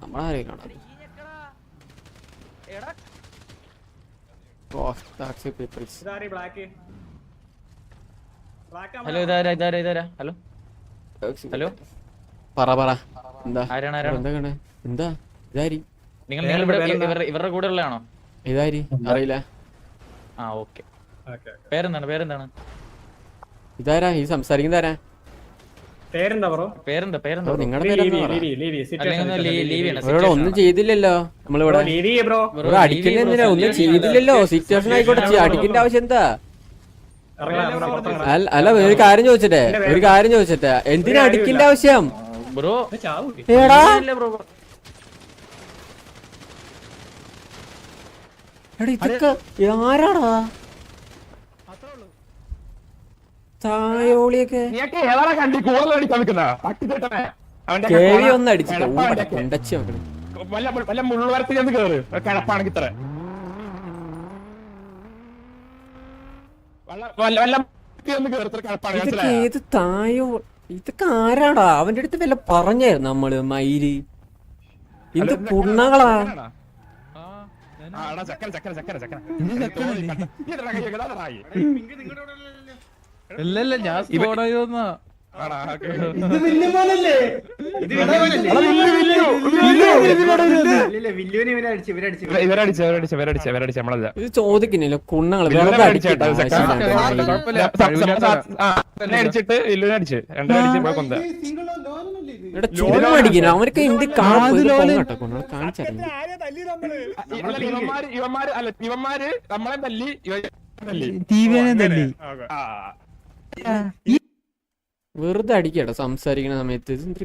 നമ്മളാരെയും കാണാം. ഹലോ ഇതാരാ hello hello പറ എന്താ എന്താ ഇതാരി നിങ്ങൾ ഇവരുടെ കൂടെ ഉള്ളതാണോ? ഇതാരി അറിയില്ല. ആ ഓക്കെ. പേരെന്താണ്? ഇതാരാ ഈ സംസാരിക്കുന്നതാരാ? പേരെന്താ നിങ്ങളുടെ പേരെന്താ? ഒന്നും ചെയ്തില്ലല്ലോ നമ്മളിവിടെ. അടിക്കുന്ന എന്തിനാ? ഒന്നും ചെയ്തില്ലല്ലോ. സിറ്റുവേഷൻ ആയിക്കോട്ടെ, അടിക്കേണ്ട ആവശ്യം എന്താ? അല്ല ഒരു കാര്യം ചോദിച്ചിട്ടെ എന്തിനാ അടിക്കേണ്ട ആവശ്യം? ഇതൊക്കെ ആരാടാ തായോളിയൊക്കെ കേവി ഒന്ന് അടിച്ചിട്ട് ഇത് തായോ ഇതൊക്കെ ആരാടാ? അവന്റെ അടുത്ത് വല്ല പറഞ്ഞായിരുന്നു നമ്മള് മയില്? ഇത് പുണ്ണകളാ. ഇല്ല ഞാൻ സ്കോഡായോന്നാ. ഇത് ചോദിക്കുന്നില്ല കുണ്ണങ്ങള് ചുമടിക്കുന്നു അവർക്ക് എന്ത് ഇവന്മാര് നമ്മളെ തല്ലി വെറുതെ അടിക്കട്ടോ സംസാരിക്കുന്ന സമയത്ത്. ഇത്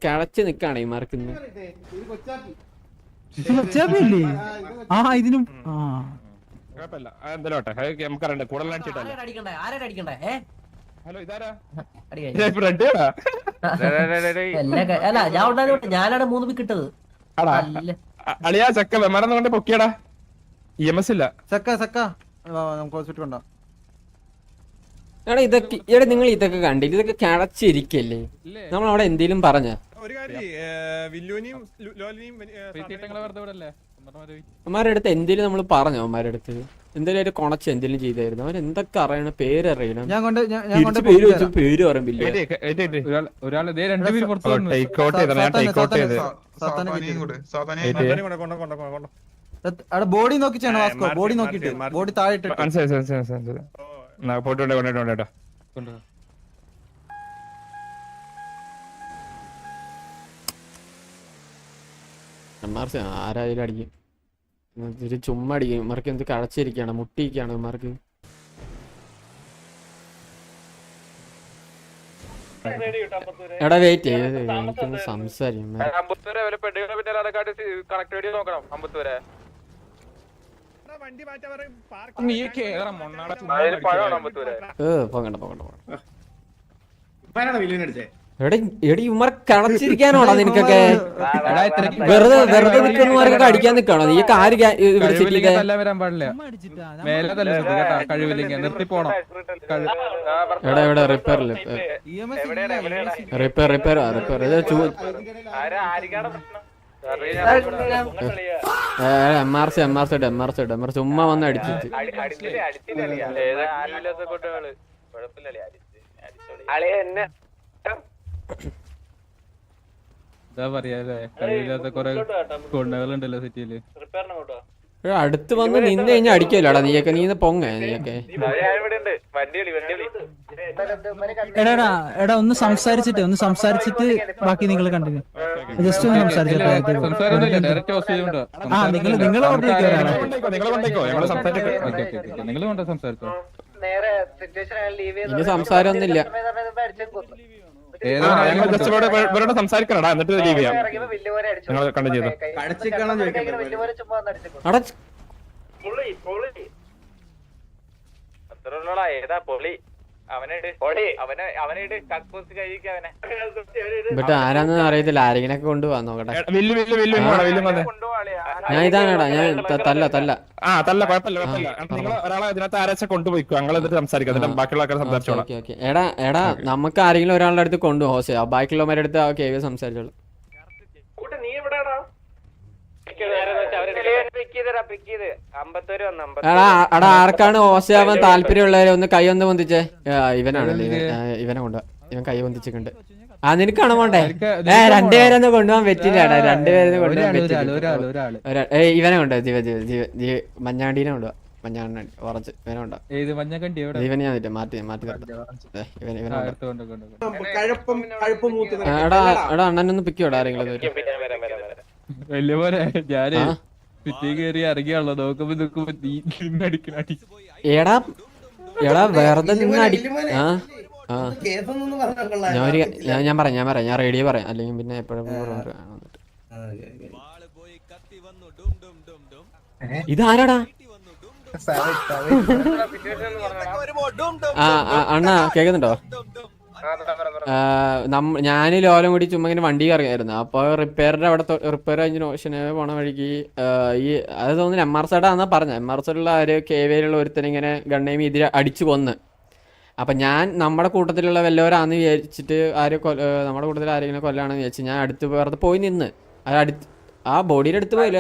കിളച്ച് നിക്കാണ് ഈ മറക്കുന്നത്. ഞാനാണ് 3 വിക്കറ്റത്. അളിയാ ചക്ക വെമറന്ന് കൊണ്ട് പൊക്കിയടാ. EMS ഇല്ല എടാ ഇതൊക്കെ നിങ്ങൾ ഇതൊക്കെ കണ്ടില്ല? ഇതൊക്കെ കിളച്ചിരിക്കല്ലേ? നമ്മളവിടെ എന്തേലും പറഞ്ഞ അവന്മാരുടെ അടുത്ത് എന്തേലും നമ്മൾ പറഞ്ഞു? അവന്മാരുടെ അടുത്ത് എന്തേലും ഒരു കൊണച്ച് എന്തേലും ചെയ്തായിരുന്നു? അവരെന്തൊക്കെ അറിയണം? പേരറിയണം. പേര് പറമ്പില്ല. ബോഡി നോക്കി ബോഡി നോക്കിട്ട് ബോഡി താഴെ ആരായാലും അടിക്കും. ചുമ്മാ അടിക്കും. ഇമാർക്ക് എന്ത് കടച്ചിരിക്കാണ്, മുട്ടിയിരിക്കാണ് ഇമാർക്ക്. എടാ വെയിറ്റ് എനിക്കൊന്ന് സംസാരിക്കും. എടി ഇവന്മാർ കളച്ചിരിക്കാനോടാ നിനക്കൊക്കെ? വെറുതെ നിൽക്കുന്നവരൊക്കെ അടിക്കാൻ നിൽക്കാണോ? നീയൊക്കെ ആര് എടാ ഇവിടെ റിപ്പയറില്ല. റിപ്പയർ MRC ചുമ്മാ വന്ന് അടിച്ചിട്ട് എന്താ പറയാ, കഴിവില്ലാത്ത കൊറേ കൊണ്ടകളുണ്ടല്ലോ സിറ്റിയില്. അടുത്ത് വന്ന് നിന്ന് കഴിഞ്ഞാൽ അടിക്കല്ലോടാ നീയൊക്കെ. നീ പൊങ്ങ നീയൊക്കെ. എടാ ഒന്ന് സംസാരിച്ചിട്ട് ബാക്കി നിങ്ങൾ കണ്ടിന്യൂ. ജസ്റ്റ് ഒന്ന് സംസാരിച്ചിട്ട് ഇനി സംസാരം ഒന്നുമില്ല. സംസാരിക്കണടാ എന്നിട്ട് ലീവ് ചെയ്യാം. ബട്ട് ആരാന്ന് അറിയത്തില്ല. ആരെങ്കിലൊക്കെ കൊണ്ടുപോവാൻ നോക്കട്ടെ. ഞാൻ ഇതാണേടാ. ഞാൻ തല്ല നിങ്ങൾ ഒരാളെ അതിനകത്ത് ആരാച്ച കൊണ്ടുപോയിക്കോ. ഞങ്ങൾ എന്നിട്ട് സംസാരിക്കാം. ബാക്കിയുള്ള ആൾക്കാരെ സംസാരിച്ചോളാം. എടാ നമുക്ക് ആരെങ്കിലും ഒരാളുടെ അടുത്ത് കൊണ്ടുപോകും. ബാക്കിയുള്ളവരുടെ അടുത്ത് കേവി സംസാരിച്ചോളൂ. എടാ ആർക്കാണ് ഓശയാവാൻ താല്പര്യമുള്ളവരെ ഒന്ന് കൈ ഒന്ന് പൊന്തിച്ചേ. ഇവനാണല്ലേ ഇവനെ കൊണ്ടുപോവാ. ഇവൻ കൈ പൊന്തിച്ചിട്ടുണ്ട്. ആ നിനക്കാണോ പോണ്ടേ? രണ്ടുപേരൊന്നും കൊണ്ടുപോകാൻ പറ്റില്ല. രണ്ടുപേരൊന്നും കൊണ്ടുപോകാൻ പറ്റില്ല. ഇവനെ കൊണ്ടുപോവാ. മഞ്ഞാണ്ടീനെ കൊണ്ടുപോവാ. മഞ്ഞാണ്ടി കുറച്ച് ഇവനെ കൊണ്ടുപോവാ. ഇവനെ ഞാൻ മാറ്റി എടാ അണ്ണനൊന്ന് പിക്കോടാ ആരെങ്കിലും. വലിയ പോലെ ഞാന് സിറ്റി കയറി ഇറങ്ങിയാണല്ലോ നോക്കുമ്പോ എടാ എടാ വെറുതെ നിന്ന് അടി. ഞാൻ പറയാം ഞാൻ റേഡിയോ പറയാം. അല്ലെങ്കിൽ പിന്നെ എപ്പോഴും ഇതാരാടാ? അണ്ണാ കേക്കുന്നുണ്ടോ? ഞാൻ ലോലം കൂടി ചുമ്മാ ഇങ്ങനെ വണ്ടി കറങ്ങിയായിരുന്നു. അപ്പൊ റിപ്പയറിന്റെ അവിടെ റിപ്പയർ കഴിഞ്ഞ ഓഷന് പോണ വഴിക്ക് ഈ അത് തോന്നുന്നു MR സൈഡാന്നാ പറഞ്ഞ. MR സൈഡിലുള്ള ഒരു KVയിലുള്ള ഒരുത്തനിങ്ങനെ ഗണ്ണയും ഇതിൽ അടിച്ചു കൊന്ന്. അപ്പൊ ഞാൻ നമ്മുടെ കൂട്ടത്തിലുള്ള വല്ലവരാന്ന് വിചാരിച്ചിട്ട് നമ്മുടെ കൂട്ടത്തിൽ ആരെങ്കിലും കൊല്ലാണെന്ന് വിചാരിച്ചു ഞാൻ അടുത്ത് വെറുതെ പോയി നിന്ന്. ആ ബോഡിയുടെ അടുത്ത് പോയില്ല.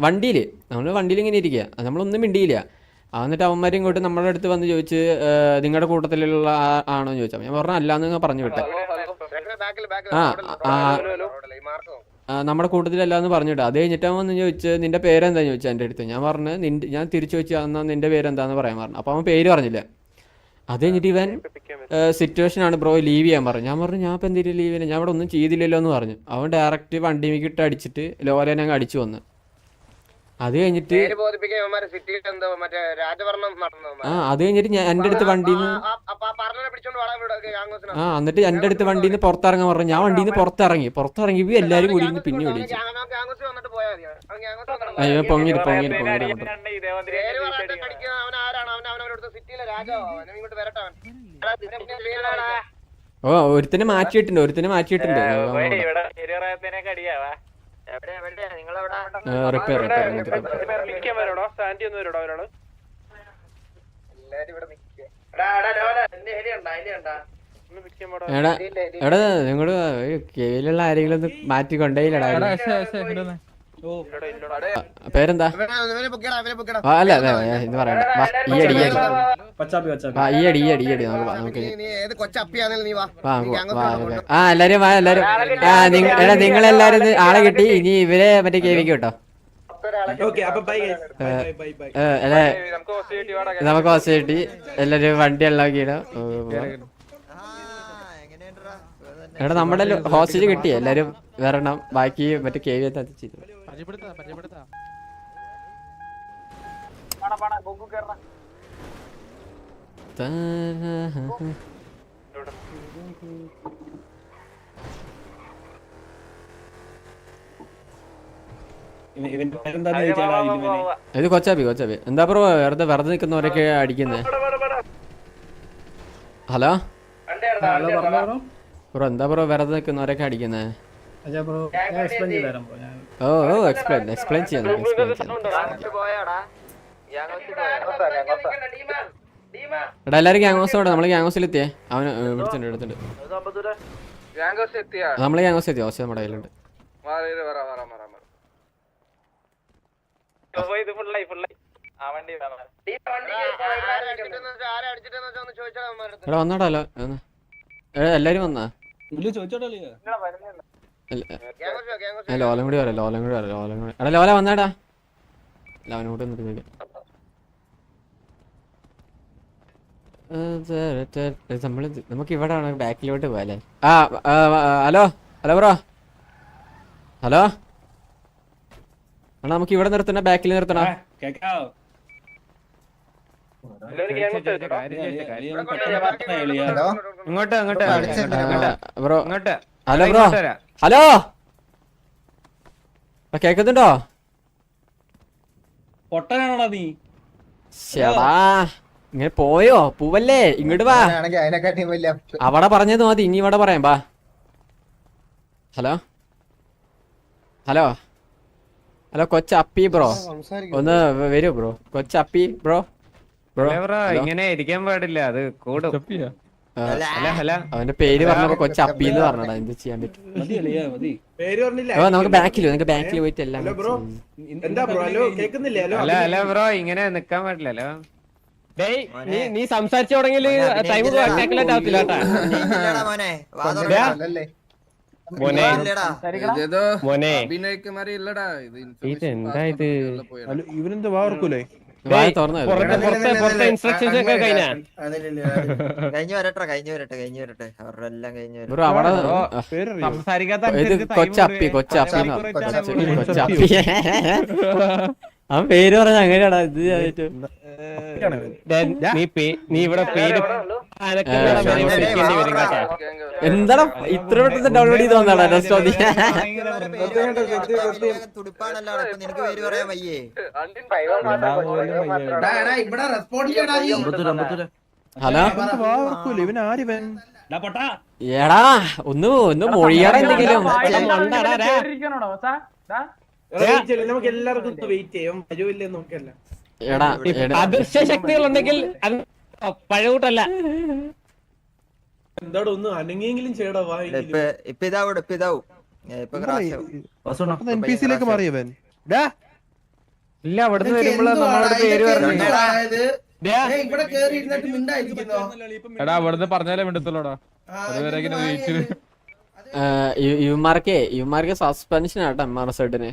വണ്ടിയില് നമ്മള് വണ്ടിയിൽ ഇങ്ങനെ ഇരിക്കുക. നമ്മളൊന്നും മിണ്ടിയില്ല. എന്നിട്ട് അവന്മാരും ഇങ്ങോട്ട് നമ്മുടെ അടുത്ത് വന്ന് ചോദിച്ച് നിങ്ങളുടെ കൂട്ടത്തിലുള്ള ആണോ എന്ന് ചോദിച്ചാൽ ഞാൻ പറഞ്ഞു അല്ലാന്ന് പറഞ്ഞു വിട്ടെ. നമ്മുടെ കൂട്ടത്തിലല്ലാന്ന് പറഞ്ഞു വിട്ടെ. അത് കഴിഞ്ഞിട്ട് അവൻ വന്ന് ചോദിച്ച് നിന്റെ പേരെന്താന്ന് ചോദിച്ചാൽ എൻ്റെ അടുത്ത്. ഞാൻ പറഞ്ഞു ഞാൻ തിരിച്ചു ചോദിച്ചു എന്നാൽ നിന്റെ പേരെന്താന്ന് പറയാൻ പറഞ്ഞു. അപ്പോൾ അവൻ പേര് പറഞ്ഞില്ല. അത് കഴിഞ്ഞിട്ട് ഇവൻ സിറ്റുവേഷൻ ആണ് ബ്രോ ലീവ് ചെയ്യാൻ പറഞ്ഞു. ഞാൻ പറഞ്ഞു ഞാൻ ഇപ്പം എന്തെങ്കിലും ലീവ് ചെയ്യാൻ ഞാൻ ഇവിടെ ഒന്നും ചെയ്തില്ലല്ലോ എന്ന് പറഞ്ഞു. അവൻ ഡയറക്റ്റ് വണ്ടിക്ക് ഇട്ട് അടിച്ചിട്ട് ലോലേനെ അങ്ങ് അടിച്ചു വന്ന്. അത് കഴിഞ്ഞിട്ട് അത് കഴിഞ്ഞിട്ട് ഞാൻ എൻ്റെ അടുത്ത് വണ്ടിന്ന് എന്നിട്ട് എൻ്റെ അടുത്ത് വണ്ടിന്ന് പുറത്തിറങ്ങാൻ പറഞ്ഞു. ഞാൻ വണ്ടിന്ന് പുറത്തിറങ്ങി എല്ലാരും കൂടി പിന്നെ വിളിച്ചു. അയ്യോ പൊങ്ങിട്ട് ഒരുത്തനെ മാറ്റിയിട്ടുണ്ട്. റിപ്പയർ എടാ നിങ്ങള് കേവിലുള്ള ആരെങ്കിലും ഒന്ന് മാറ്റി കൊണ്ടേയില്ലടാ. പേരെന്താ? അല്ല അതെ ഇത് പറയണ്ട. ഈ അടി നമുക്ക് എല്ലാരും എടാ നിങ്ങളെല്ലാരും ആളെ കിട്ടി. ഇനി ഇവരെ മറ്റേ കേവിക്ക് കേട്ടോ. നമുക്ക് ഹോസ്റ്റ് കിട്ടി. എല്ലാരും വണ്ടി ഉണ്ടാക്കിയിടോ. എടാ നമ്മുടെ ഹോസ്റ്റേജ് കിട്ടി. എല്ലാരും വരണം. ബാക്കി മറ്റേ കേവി ചെയ്തു. ഇത് കൊച്ചാപ്പി. എന്താ ബ്രോ വെറുതെ നിൽക്കുന്നവരൊക്കെ അടിക്കുന്നേ? ഹലോ ബ്രോ എന്താ ബ്രോ വെറുതെ നിൽക്കുന്നവരൊക്കെ അടിക്കുന്നേ? എക്സ്പ്ലെയിൻ ചെയ്യാം. എടാ എല്ലാരും ഗ്യാങ്ഹൗസോടെ നമ്മള് ഗ്യാങ്ഹൗസിലെത്തിയേ. അവന് എടുത്തിട്ടുണ്ട്. നമ്മള് ഗ്യാങ്ഹൗസ് എത്തിയ ഹോസ്റ്റൽ നമ്മുടെ കയ്യിലുണ്ട്. എടാ വന്നാടല്ലോ. എല്ലാരും വന്നാ? ലോലം കൂടി പറയാം. എടാ ലോല വന്നാടാ. അവനോട്ട് വന്നിട്ട് നമുക്ക് ഇവിടെ ബാക്കിലോട്ട് പോയാലേ. Hello bro. ഹലോ അണ്ണാ നമുക്ക് ഇവിടെ നിർത്തണ ബാക്കിൽ നിർത്തണ. Bro hello bro. ഹലോ കേക്കുന്നുണ്ടോ? പൊട്ടനാണോടാ നീ? ചേടാ ഇങ്ങനെ പോയോ? പൂവല്ലേ ഇങ്ങോട്ട് വാ. അവിടെ പറഞ്ഞത് മതി. ഇനി ഇവിടെ പറയാം. ബാ. ഹലോ കൊച്ചപ്പി ബ്രോ ഒന്ന് വരൂ ബ്രോ. കൊച്ചപ്പി ബ്രോ. ഇങ്ങനെ ഇരിക്കാൻ പാടില്ല. അത് കൂടും. അവന്റെ പേര് പറഞ്ഞപ്പോ കൊച്ചപ്പി എന്ന് പറഞ്ഞടാ, എന്ത് ചെയ്യാൻ പറ്റും. നമുക്ക് ബാക്കിൽ പോയിട്ട് എല്ലാം അല്ല ബ്രോ ഇങ്ങനെ നിക്കാൻ പറ്റില്ലല്ലോ. നീ സംസാരിച്ചു തുടങ്ങിയ ടൈം കാൽക്കുലേറ്റ് ആവത്തില്ല കേട്ടാ. മോനെ ഇതെന്താ ഇത്? ഇവനെന്താ വാർക്കൂലേ? പുറത്തെ ഇൻസ്ട്രക്ഷൻസ് ഒക്കെ കഴിഞ്ഞാ? കഴിഞ്ഞു വരട്ടെ അവരുടെ എല്ലാം കഴിഞ്ഞു വരട്ടെ. ബ്രോ അവിടെ ഇത് കൊച്ചപ്പി അവൻ പേര് പറഞ്ഞ അങ്ങനെയാടാ ഇത്. നീ ഇവിടെ പേര് എന്താടാ ഇത്ര പെട്ടെന്ന് ഡൗൺലോഡ് ചെയ്ത് വന്നാടാ രസ്റ്റോതി? തുടിപ്പാണല്ലോ അപ്പൊ നിനക്ക് പേര് പറയാൻ വയ്യേ? ഹലോ ഇവനാരിവൻ എടാ ഒന്ന് മൊഴിയാടാ എന്തെങ്കിലും. നമുക്ക് എല്ലാവർക്കും വെയിറ്റ് ചെയ്യാം. വരുമില്ലേ നോക്കല്ല. എടാ അദൃശ്യ ശക്തികൾ ഉണ്ടെങ്കിൽ അത് പഴകൂട്ടല്ല. എന്താടോ ഒന്ന് അനങ്ങിയെങ്കിലും ചെയ്യടാ. ഇപ്പൊ ഇതാവും NPC-ലേക്ക് മാറിയവൻ. ഇല്ല അവിടുന്ന് വരുമ്പോഴാ നമ്മളോട് പേര് പറഞ്ഞു. എടാ അവിടുന്ന് പറഞ്ഞാലേ മിണ്ടത്തുള്ളൂടാ. അതുവരെ വെയിറ്റ്. ഇവന്മാർക്ക് സസ്പെൻഷൻ ആട്ടോ MRZ-ന്.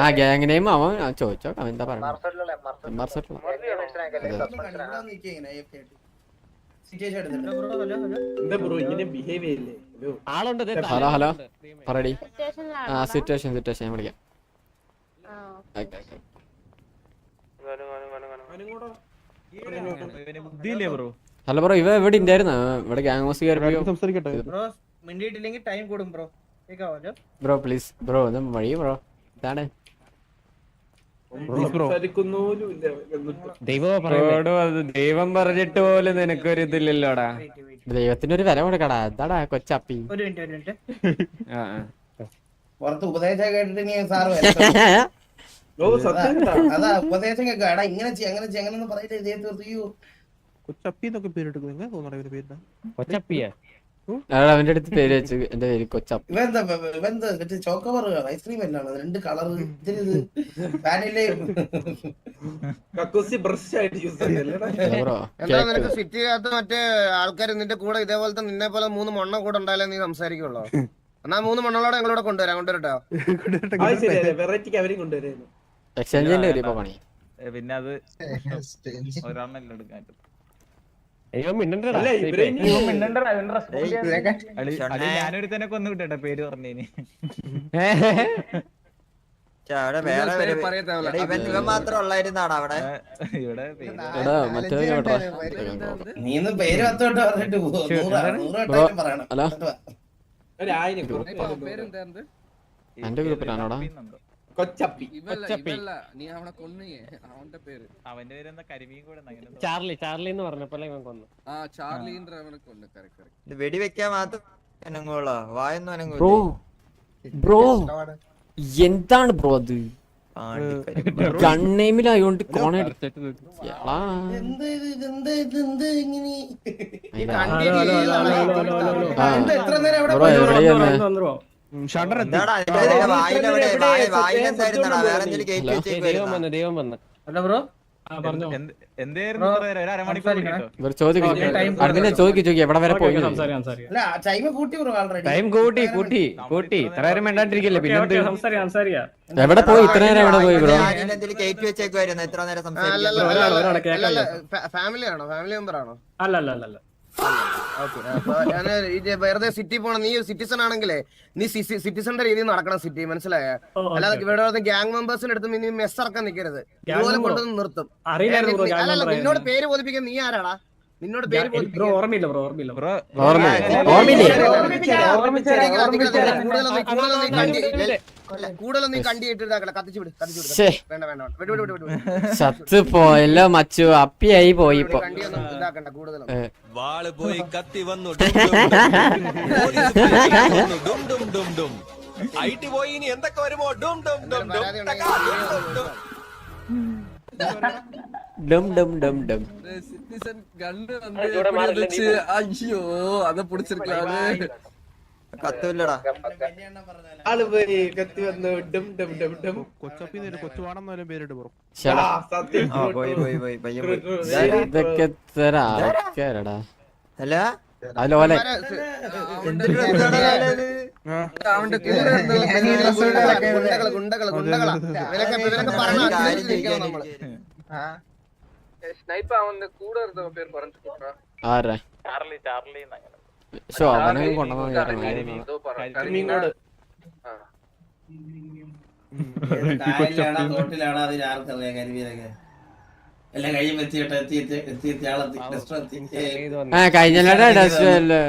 ആ ഗ്യാങ് നെയിം അവൻ ചോദിച്ചോ, അവൻ എന്താ പറയുക. ഹലോ പറയടി. ആ സിറ്റുവേഷൻ ഞാൻ വിളിക്കാം. ഹലോ ബ്രോ, ഇവ ഇവിടെ ഉണ്ടായിരുന്നു. ഇവിടെ ഗ്യാങ് ഹൗസ് കയറിയോ? ബ്രോ പ്ലീസ് ബ്രോ ഒന്ന് വഴി ബ്രോ. ഇതാണ് ദൈവം പറഞ്ഞിട്ട് പോലും നിനക്കൊരു ഇതില്ലല്ലോടാ. ദൈവത്തിന്റെ ഒരു വില കൊടുക്കടാ. എന്താടാ കൊച്ചപ്പി? പുറത്ത് ഉപദേശം കേട്ടിട്ട് നീ സാറ് അതാ ഉപദേശം കേൾക്കാടാ. ഇങ്ങനെ അങ്ങനെ പറയില്ല. ഇതേ തീർത്തിയോ കൊച്ചപ്പിന്നൊക്കെ പേരിട്ട് തോന്നണ പേര് കൊച്ചപ്പിയാ? അവന്റെ അടുത്ത് പേര് വെച്ചു. എന്റെ പേര് കൊച്ചപ്പി. ഇവന്താ ചോക്കോബർ ഐസ്ക്രീം എല്ലാം രണ്ട് കളർ ഫാനിലെ സിറ്റിക്കകത്ത് മറ്റേ ആൾക്കാർ നിന്റെ കൂടെ ഇതേപോലത്തെ നിന്നെ പോലെ 3 മണ്ണ കൂടെ ഉണ്ടായാലേ നീ സംസാരിക്കുള്ളൂ. എന്നാ 3 മണ്ണോടെ ഞങ്ങളോട് കൊണ്ടുവരട്ടോ. എക്സ്ചേഞ്ചിന്റെ ഒരു പണി. പിന്നെ അത് ഒരാളെല്ലാം എടുക്കാൻ ഞാനൊരു തന്നെ കൊന്നു വിട്ടേട്ടാ പേര് പറഞ്ഞേന്. ഇവൻ മാത്രം ഉള്ളായിരുന്നാണ് അവിടെ. നീ പേര് പത്തോട്ട് പറഞ്ഞിട്ട് പറയണം. എന്റെ ഗ്രൂപ്പിലാണോടാ കൊച്ചപ്പി? നീ അവനെ കൊന്നേ. അവന്റെ പേര് അവന്റെ പേര് എന്താ കരിമീൻ കൂടെ ചാർലി എന്ന് പറഞ്ഞപ്പോലെ ഇവൻ കൊന്നു. ചാർലി വെടിവെക്കാൻ മാത്രം അനങ്ങുള്ള വായൊന്നും അനങ്ങൂല. ബ്രോ എന്താണ് ബ്രോ അത്? കണ്ണേമിലായോണ്ട് കോണ ദൈവം വന്ന് ചോദിക്കും എവിടെ വരെ പോയി. ടൈം കൂട്ടി ഇത്ര നേരം വേണ്ടാണ്ടിരിക്കല്ലേ. പിന്നെ എവിടെ പോയി ഇത്ര നേരം? എവിടെ പോയി ബ്രോ? കയറ്റി വെച്ചേക്കുവായിരുന്നു എത്ര നേരം ഫാമിലി ആണോ? ഫാമിലി മെമ്പർ ആണോ? അല്ല. വെറുതെ സിറ്റി പോണം. നീ സിറ്റിസൺ ആണെങ്കിലേ നീ സിറ്റിസന്റെ രീതിയിൽ നടക്കണം സിറ്റി, മനസ്സിലായ? അല്ലാതെ ഇവിടെ ഗ്യാങ് മെമ്പേഴ്സിന്റെ അടുത്ത് നീ മെസ്സിറക്കാൻ നിൽക്കരുത്. ഇതുപോലെ കൊണ്ടുവന്ന് നിർത്തും. അല്ലല്ല, നിന്നോട് പേര് ബോധിപ്പിക്കാൻ നീ ആരാടാ? നിന്നോട് പേര് കൂടുതലൊന്നും നീ കണ്ടിട്ട് കത്തിച്ചു വിട്. ചത്ത് പോയല്ലോ മച്ചു. അപ്പിയായി പോയി ഇപ്പൊ. കണ്ടിയൊന്നും ഇതാക്കണ്ട കൂടുതലൊന്നും. വാള് പോയി കത്തി വന്നു. ഐടി പോയി ഇനി എന്തൊക്കെ വരുമോ? ഡം ഡം ഡം ഡം. അയ്യോ അത് പിടിച്ചിരിക്കലാണ്. കത്തൂല്ലടാ. ആള് പോയി കത്തി വന്നു ഡും ഡും ഡും ഡും. ശ്ശെടാ, സത്യം. ആ പോയി പോയി പോയി പയ്യൻ പോയി. ഇതൊക്കെ തരാ ആൾക്കാരടാ. അല്ല അലോലെ എന്തൊരു രസാടാ ഇത്. ഗുണ്ടകള് ഗുണ്ടകളാ ഇവരൊക്കെ പറഞ്ഞ കാര്യം ചോദിക്കാൻ നമ്മള് ആരാ ചാർലി ഷോ അവനെ കൊണ്ടുവന്നു കരിമീനോട് കായലിലാണോ തോട്ടിലാണോ അതിന് ആർക്കറിയാം കരിമീനൊക്കെ എല്ലാം കഴിയും എത്തിയിട്ട് എത്തി ആളെത്തി ടെസ്റ്റർ എത്തി കഴിഞ്ഞ ഡസ്റ്റ് അല്ലേ